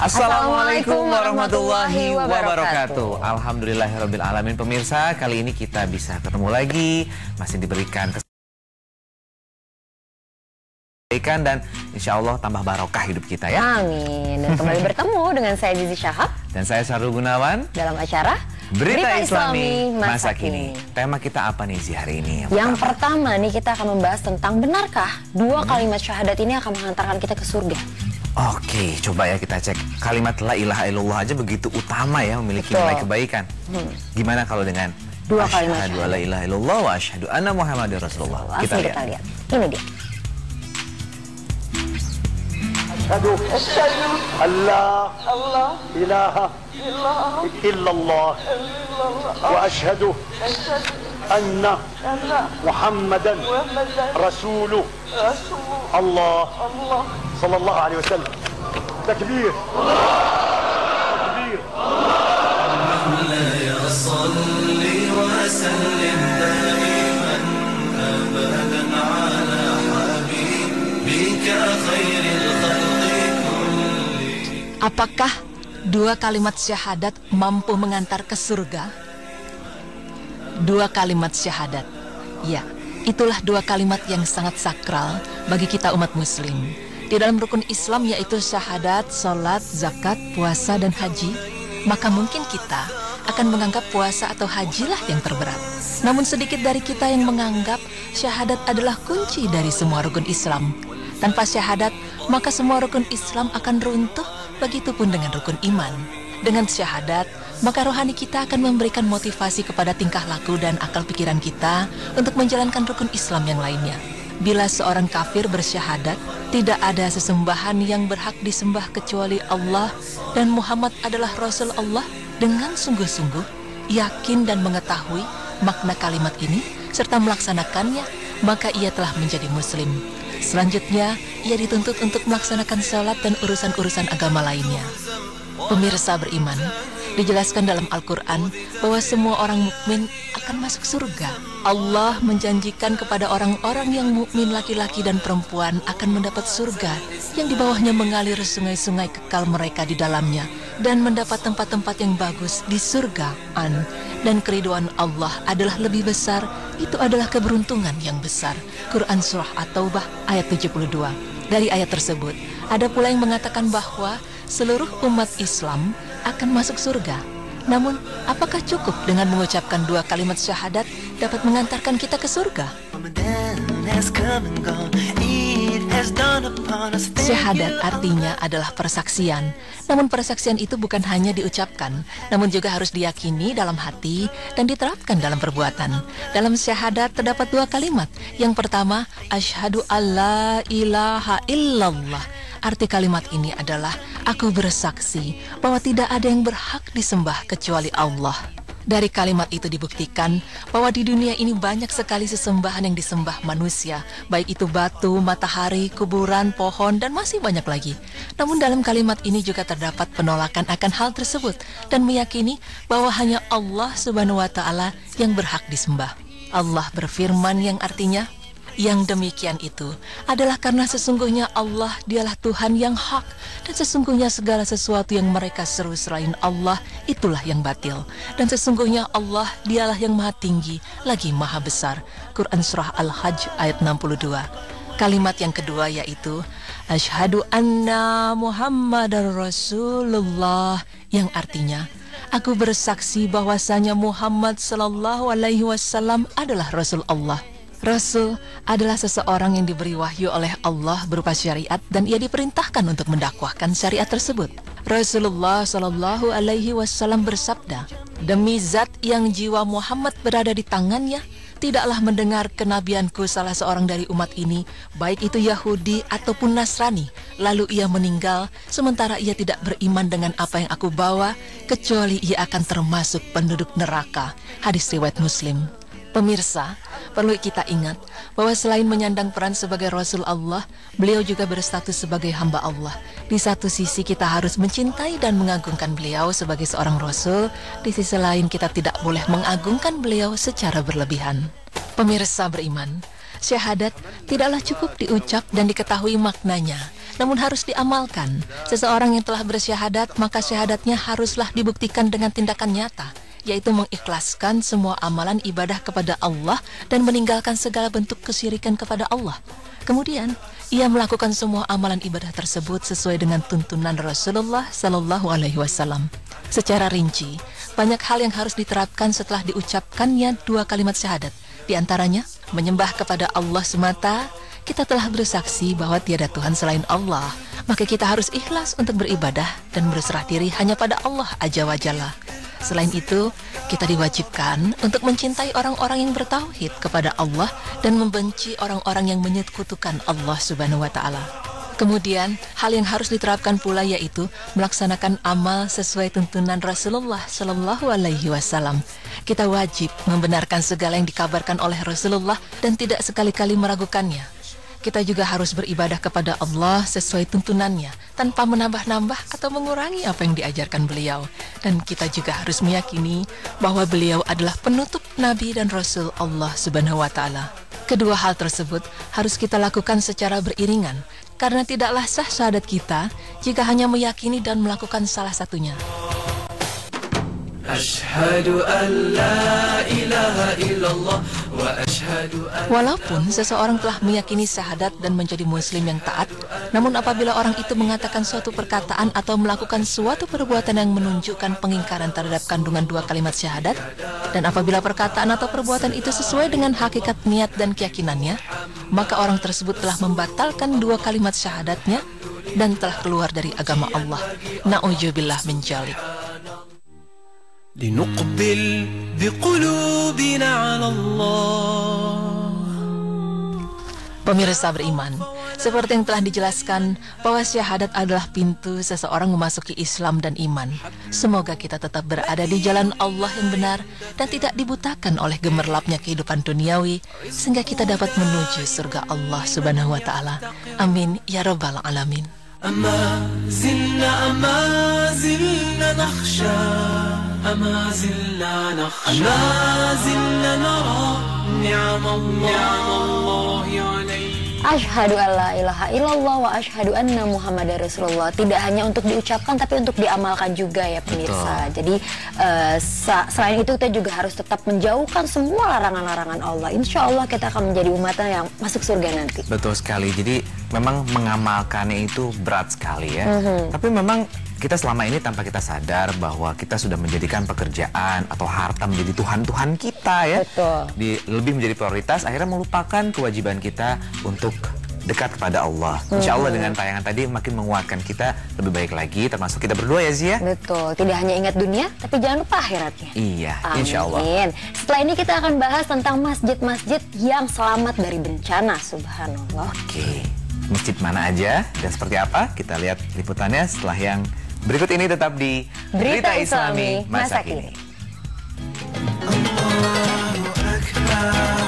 Assalamualaikum warahmatullahi wabarakatuh. Alhamdulillahirabbil alamin. Pemirsa, kali ini kita bisa ketemu lagi, masih diberikan kebaikan dan insya Allah tambah barokah hidup kita ya. Amin. Dan kembali bertemu dengan saya Zizi Syahab dan saya Syahrul Gunawan dalam acara Berita Islami Masa Kini. Tema kita apa nih Zi hari ini? Yang pertama nih kita akan membahas tentang benarkah dua kalimat syahadat ini akan mengantarkan kita ke surga? Oke, coba ya kita cek. Kalimat la ilaha illallah aja begitu utama ya, memiliki nilai kebaikan. Gimana kalau dengan dua kalimat asyhadu la ilaha illallah wa asyhadu anna muhammadar rasulullah? Kita lihat. Ini dia. Asyhadu Allah ilaha illallah wa asyhadu anna muhammadan rasuluh Allah sallallahu alaihi wasallam. Takbir. Takbir. Ya salli wa sallim daiman abadan ala habibika khairil khalqi kulli. Apakah dua kalimat syahadat mampu mengantar ke surga? Dua kalimat syahadat, ya, itulah dua kalimat yang sangat sakral bagi kita umat muslim. Di dalam rukun Islam yaitu syahadat, sholat, zakat, puasa, dan haji, maka mungkin kita akan menganggap puasa atau hajilah yang terberat. Namun sedikit dari kita yang menganggap syahadat adalah kunci dari semua rukun Islam. Tanpa syahadat, maka semua rukun Islam akan runtuh, begitupun dengan rukun iman. Dengan syahadat, maka rohani kita akan memberikan motivasi kepada tingkah laku dan akal pikiran kita untuk menjalankan rukun Islam yang lainnya. Bila seorang kafir bersyahadat, tidak ada sesembahan yang berhak disembah kecuali Allah dan Muhammad adalah Rasul Allah, dengan sungguh-sungguh yakin dan mengetahui makna kalimat ini serta melaksanakannya, maka ia telah menjadi muslim. Selanjutnya, ia dituntut untuk melaksanakan salat dan urusan-urusan agama lainnya. Pemirsa beriman, dijelaskan dalam Al-Quran bahwa semua orang mukmin akan masuk surga. Allah menjanjikan kepada orang-orang yang mukmin laki-laki dan perempuan akan mendapat surga yang di bawahnya mengalir sungai-sungai kekal mereka di dalamnya dan mendapat tempat-tempat yang bagus di surga. Dan keriduan Allah adalah lebih besar, itu adalah keberuntungan yang besar. Quran Surah At-Taubah ayat 72. Dari ayat tersebut, ada pula yang mengatakan bahwa seluruh umat Islam akan masuk surga. Namun, apakah cukup dengan mengucapkan dua kalimat syahadat dapat mengantarkan kita ke surga? Syahadat artinya adalah persaksian. Namun persaksian itu bukan hanya diucapkan, namun juga harus diyakini dalam hati dan diterapkan dalam perbuatan. Dalam syahadat terdapat dua kalimat. Yang pertama, asyhadu alla ilaha illallah. Arti kalimat ini adalah aku bersaksi bahwa tidak ada yang berhak disembah kecuali Allah. Dari kalimat itu dibuktikan bahwa di dunia ini banyak sekali sesembahan yang disembah manusia, baik itu batu, matahari, kuburan, pohon, dan masih banyak lagi. Namun dalam kalimat ini juga terdapat penolakan akan hal tersebut dan meyakini bahwa hanya Allah Subhanahu wa Ta'ala yang berhak disembah. Allah berfirman yang artinya, yang demikian itu adalah karena sesungguhnya Allah dialah Tuhan yang hak dan sesungguhnya segala sesuatu yang mereka seru selain Allah itulah yang batil dan sesungguhnya Allah dialah yang maha tinggi lagi maha besar. Quran Surah Al-Hajj ayat 62. Kalimat yang kedua yaitu asyhadu anna muhammadar rasulullah, yang artinya aku bersaksi bahwasanya Muhammad sallallahu alaihi wasallam adalah Rasul Allah. Rasul adalah seseorang yang diberi wahyu oleh Allah berupa syariat dan ia diperintahkan untuk mendakwahkan syariat tersebut. Rasulullah Shallallahu Alaihi Wasallam bersabda, demi zat yang jiwa Muhammad berada di tangannya, tidaklah mendengar kenabianku salah seorang dari umat ini, baik itu Yahudi ataupun Nasrani, lalu ia meninggal sementara ia tidak beriman dengan apa yang aku bawa, kecuali ia akan termasuk penduduk neraka. Hadis riwayat Muslim. Pemirsa, perlu kita ingat bahwa selain menyandang peran sebagai Rasul Allah, beliau juga berstatus sebagai hamba Allah. Di satu sisi kita harus mencintai dan mengagungkan beliau sebagai seorang Rasul, di sisi lain kita tidak boleh mengagungkan beliau secara berlebihan. Pemirsa beriman, syahadat tidaklah cukup diucap dan diketahui maknanya, namun harus diamalkan. Seseorang yang telah bersyahadat, maka syahadatnya haruslah dibuktikan dengan tindakan nyata, yaitu mengikhlaskan semua amalan ibadah kepada Allah dan meninggalkan segala bentuk kesyirikan kepada Allah. Kemudian, ia melakukan semua amalan ibadah tersebut sesuai dengan tuntunan Rasulullah Sallallahu Alaihi Wasallam. Secara rinci, banyak hal yang harus diterapkan setelah diucapkannya 2 kalimat syahadat. Di antaranya, menyembah kepada Allah semata. Kita telah bersaksi bahwa tiada Tuhan selain Allah, maka kita harus ikhlas untuk beribadah dan berserah diri hanya pada Allah Azza wa Jalla. Selain itu, kita diwajibkan untuk mencintai orang-orang yang bertauhid kepada Allah dan membenci orang-orang yang menyekutukan Allah Subhanahu wa Ta'ala. Kemudian, hal yang harus diterapkan pula yaitu melaksanakan amal sesuai tuntunan Rasulullah Sallallahu Alaihi Wasallam. Kita wajib membenarkan segala yang dikabarkan oleh Rasulullah dan tidak sekali-kali meragukannya. Kita juga harus beribadah kepada Allah sesuai tuntunannya, tanpa menambah-nambah atau mengurangi apa yang diajarkan beliau. Dan kita juga harus meyakini bahwa beliau adalah penutup Nabi dan Rasul Allah Subhanahu wa Ta'ala. Kedua hal tersebut harus kita lakukan secara beriringan, karena tidaklah sah syahadat kita jika hanya meyakini dan melakukan salah satunya. Walaupun seseorang telah meyakini syahadat dan menjadi muslim yang taat, namun apabila orang itu mengatakan suatu perkataan atau melakukan suatu perbuatan yang menunjukkan pengingkaran terhadap kandungan 2 kalimat syahadat, dan apabila perkataan atau perbuatan itu sesuai dengan hakikat niat dan keyakinannya, maka orang tersebut telah membatalkan 2 kalimat syahadatnya dan telah keluar dari agama Allah. Na'udzubillah min dzalik. لنقبل بقلوبنا على الله. Pemirsa beriman, seperti yang telah dijelaskan bahwa syahadat adalah pintu seseorang memasuki Islam dan iman. Semoga kita tetap berada di jalan Allah yang benar dan tidak dibutakan oleh gemerlapnya kehidupan duniawi, sehingga kita dapat menuju surga Allah Subhanahu wa Ta'ala. Amin ya rabbal alamin. أما زلنا نخشى أما زلنا نرى نعم الله علينا. Asyhadu alla ilaha illallah wa asyhadu anna Muhammadar Rasulullah. Tidak hanya untuk diucapkan tapi untuk diamalkan juga ya pemirsa. Jadi selain itu kita juga harus tetap menjauhkan semua larangan-larangan Allah. Insya Allah kita akan menjadi umatnya yang masuk surga nanti. Betul sekali. Jadi memang mengamalkannya itu berat sekali ya. Tapi memang kita selama ini tanpa kita sadar bahwa kita sudah menjadikan pekerjaan atau harta menjadi Tuhan-Tuhan kita ya. Betul. Lebih menjadi prioritas, akhirnya melupakan kewajiban kita untuk dekat kepada Allah. Insya Allah dengan tayangan tadi makin menguatkan kita lebih baik lagi, termasuk kita berdua ya Zia. Betul, tidak hanya ingat dunia, tapi jangan lupa akhiratnya. Iya, Amin. insya Allah. Setelah ini kita akan bahas tentang masjid-masjid yang selamat dari bencana. Subhanallah. Oke, masjid mana aja dan seperti apa? Kita lihat liputannya setelah yang berikut ini, tetap di Berita Islami Masa Kini. Allahu Akbar.